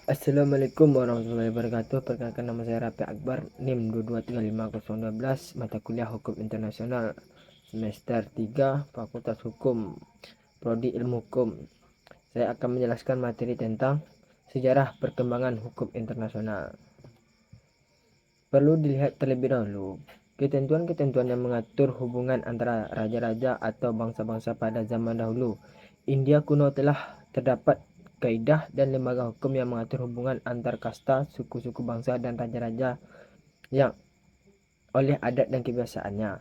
Assalamualaikum warahmatullahi wabarakatuh. Perkenalkan, nama saya Rafi Akbar, NIM 2235012, mata kuliah Hukum Internasional, semester 3, Fakultas Hukum, Prodi Ilmu Hukum. Saya akan menjelaskan materi tentang sejarah perkembangan hukum internasional. Perlu dilihat terlebih dahulu ketentuan-ketentuan yang mengatur hubungan antara raja-raja atau bangsa-bangsa pada zaman dahulu. India kuno telah terdapat kaidah dan lembaga hukum yang mengatur hubungan antar kasta, suku-suku bangsa, dan raja-raja yang oleh adat dan kebiasaannya.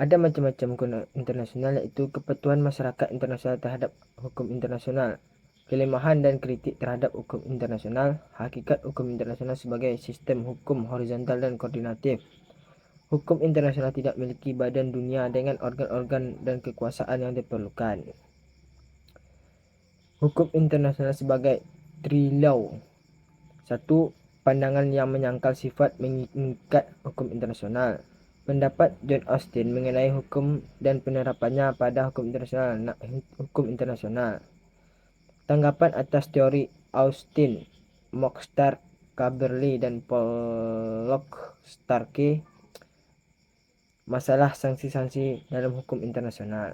Ada macam-macam hukum internasional, yaitu kepetuan masyarakat internasional terhadap hukum internasional, kelemahan dan kritik terhadap hukum internasional, hakikat hukum internasional sebagai sistem hukum horizontal dan koordinatif. Hukum internasional tidak memiliki badan dunia dengan organ-organ dan kekuasaan yang diperlukan. Hukum internasional sebagai trilaw. 1. Pandangan yang menyangkal sifat mengikat hukum internasional. Pendapat John Austin mengenai hukum dan penerapannya pada hukum internasional. Tanggapan atas teori Austin, Mockstar, Caberly, dan Pollock Starkey. Masalah sanksi-sanksi dalam hukum internasional.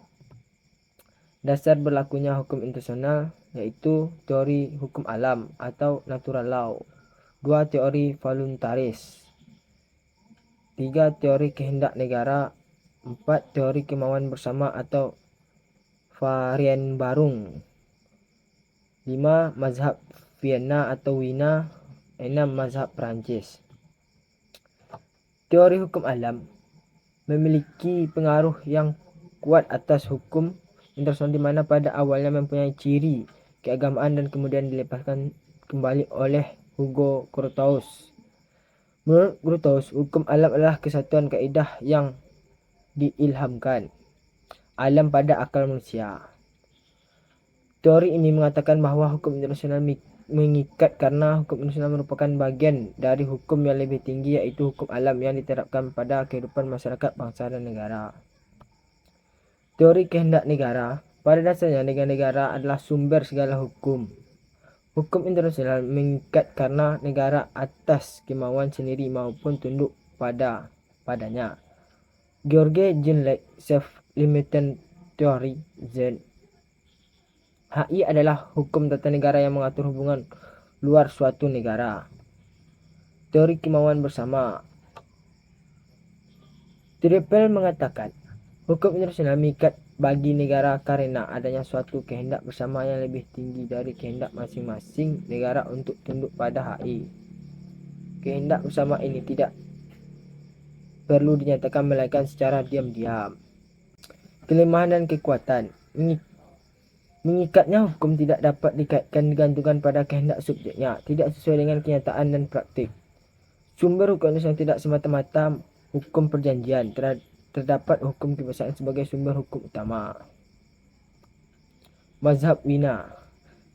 Dasar berlakunya hukum internasional, yaitu teori hukum alam atau natural law. 2. Teori voluntaris. 3. Teori kehendak negara. 4. Teori kemauan bersama atau Varian-Barung. 5. Mazhab Vienna atau Wina. 6. Mazhab Perancis. Teori hukum alam memiliki pengaruh yang kuat atas hukum internasional, di mana pada awalnya mempunyai ciri keagamaan dan kemudian dilepaskan kembali oleh Hugo Grotius. Menurut Grotius, hukum alam adalah kesatuan kaedah yang diilhamkan alam pada akal manusia. Teori ini mengatakan bahawa hukum internasional mengikat karena hukum internasional merupakan bagian dari hukum yang lebih tinggi, yaitu hukum alam yang diterapkan pada kehidupan masyarakat, bangsa, dan negara. Teori kehendak negara. Pada dasarnya, negara-negara adalah sumber segala hukum. Hukum internasional mengikat karena negara atas kemauan sendiri maupun tunduk padanya. George Jenlek, Self-Limited Theory, Z. HI adalah hukum tata negara yang mengatur hubungan luar suatu negara. Teori kemauan bersama. Trippel mengatakan hukum internasional mengikat bagi negara karena adanya suatu kehendak bersama yang lebih tinggi dari kehendak masing-masing negara untuk tunduk pada HI. Kehendak bersama ini tidak perlu dinyatakan melainkan secara diam-diam. Kelemahan dan kekuatan. Mengikatnya hukum tidak dapat dikaitkan digantungkan pada kehendak subjeknya, tidak sesuai dengan kenyataan dan praktik. Sumber hukum internasional tidak semata-mata hukum perjanjian. Terdapat hukum kebiasaan sebagai sumber hukum utama. Mazhab Wina.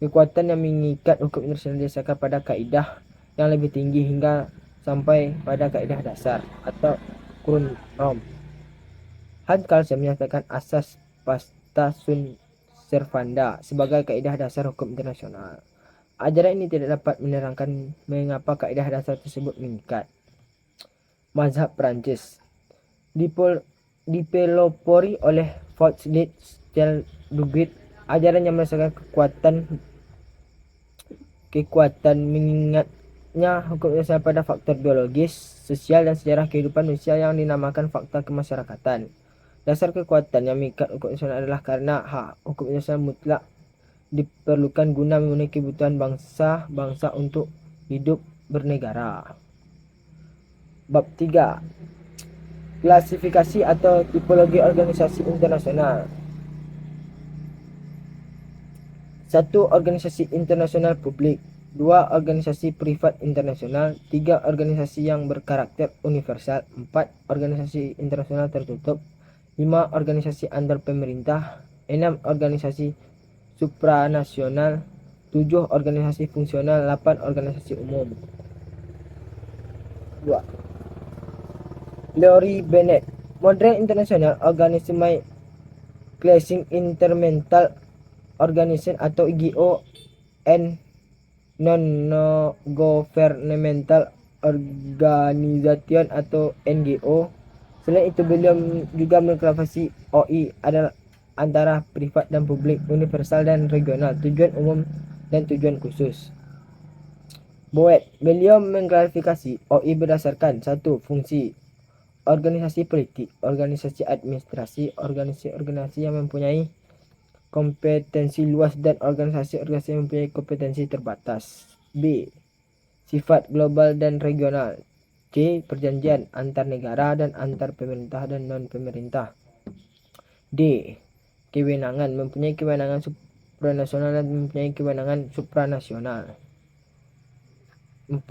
Kekuatan yang mengikat hukum internasional didasarkan pada kaedah yang lebih tinggi hingga sampai pada kaedah dasar atau Grundnorm. Hans Kelsen menyatakan asas pacta sunt servanda sebagai kaedah dasar hukum internasional. Ajaran ini tidak dapat menerangkan mengapa kaedah dasar tersebut mengikat. Mazhab Perancis dipelopori oleh Fauchet Duguid. Ajaran yang merasakan kekuatan mengingatnya hukum internasional pada faktor biologis, sosial, dan sejarah kehidupan manusia yang dinamakan fakta kemasyarakatan. Dasar kekuatan yang mengikat hukum internasional adalah karena hukum internasional mutlak diperlukan guna memenuhi kebutuhan bangsa-bangsa untuk hidup bernegara. Bab 3. Klasifikasi atau tipologi organisasi internasional. 1. Organisasi internasional publik. 2. Organisasi privat internasional. 3. Organisasi yang berkarakter universal. 4. Organisasi internasional tertutup. 5. Organisasi antar pemerintah. 6. Organisasi supranasional. 7. Organisasi fungsional. 8. Organisasi umum. 2. Laurie Bennett, Modern International Organization Classing Intermental Organization atau IGO and non-governmental organization atau NGO. Selain itu, beliau juga mengklasifikasi OI adalah antara privat dan publik, universal dan regional, tujuan umum dan tujuan khusus. Boet, beliau mengklasifikasi OI berdasarkan satu, fungsi organisasi politik, organisasi administrasi, organisasi yang mempunyai kompetensi luas, dan organisasi-organisasi yang mempunyai kompetensi terbatas. B. Sifat global dan regional. C. Perjanjian antar negara dan antar pemerintah dan non-pemerintah. D. Kewenangan, mempunyai kewenangan supranasional dan mempunyai kewenangan supranasional. 4.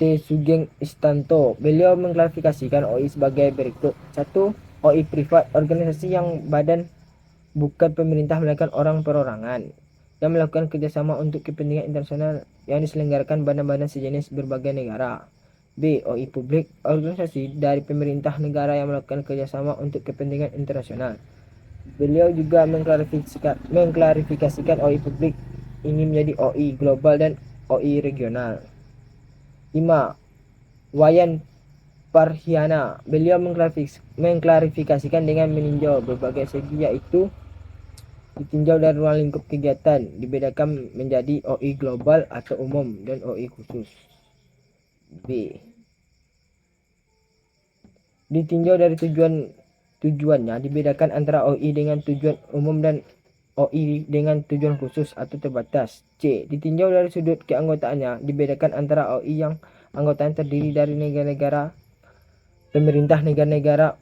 T. Sugeng Istanto, beliau mengklasifikasikan OI sebagai berikut. 1. OI privat, organisasi yang badan bukan pemerintah melainkan orang perorangan yang melakukan kerjasama untuk kepentingan internasional yang diselenggarakan badan-badan sejenis berbagai negara. B. OI publik, organisasi dari pemerintah negara yang melakukan kerjasama untuk kepentingan internasional. Beliau juga mengklarifikasikan OI publik ini menjadi OI global dan OI regional. 5. Wayan Parhiana, beliau mengklarifikasikan dengan meninjau berbagai segi, yaitu ditinjau dari ruang lingkup kegiatan, dibedakan menjadi OI global atau umum dan OI khusus. B. Ditinjau dari tujuannya, dibedakan antara OI dengan tujuan umum dan OI dengan tujuan khusus atau terbatas. C. Ditinjau dari sudut keanggotaannya, dibedakan antara OI yang anggotanya terdiri dari negara-negara, pemerintah negara-negara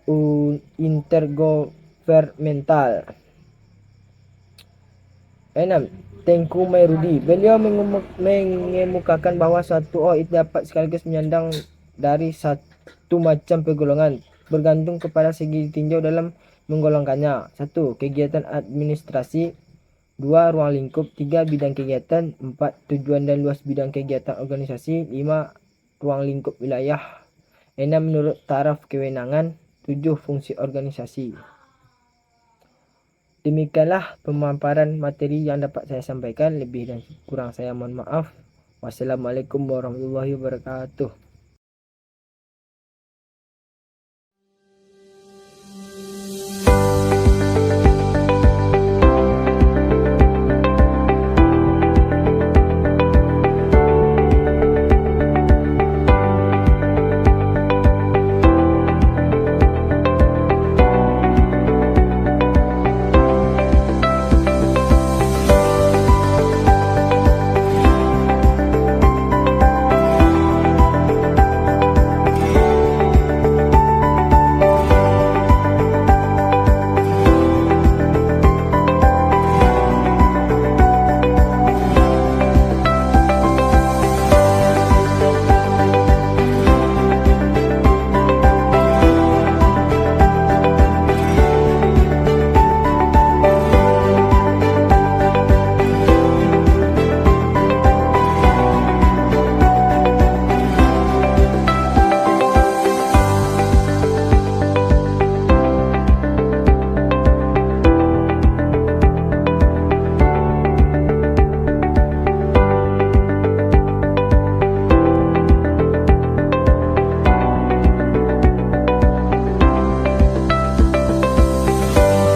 intergovernmental. 6. Tengku Mairudi, beliau mengemukakan bahwa suatu OI dapat sekaligus menyandang dari satu macam pergolongan bergantung kepada segi ditinjau dalam menggolongkannya. 1. Kegiatan administrasi. 2. Ruang lingkup. 3. Bidang kegiatan. 4. Tujuan dan luas bidang kegiatan organisasi. 5. Ruang lingkup wilayah. 6. Menurut taraf kewenangan. 7. Fungsi organisasi. Demikianlah pemaparan materi yang dapat saya sampaikan. Lebih dan kurang saya mohon maaf. Wassalamualaikum warahmatullahi wabarakatuh.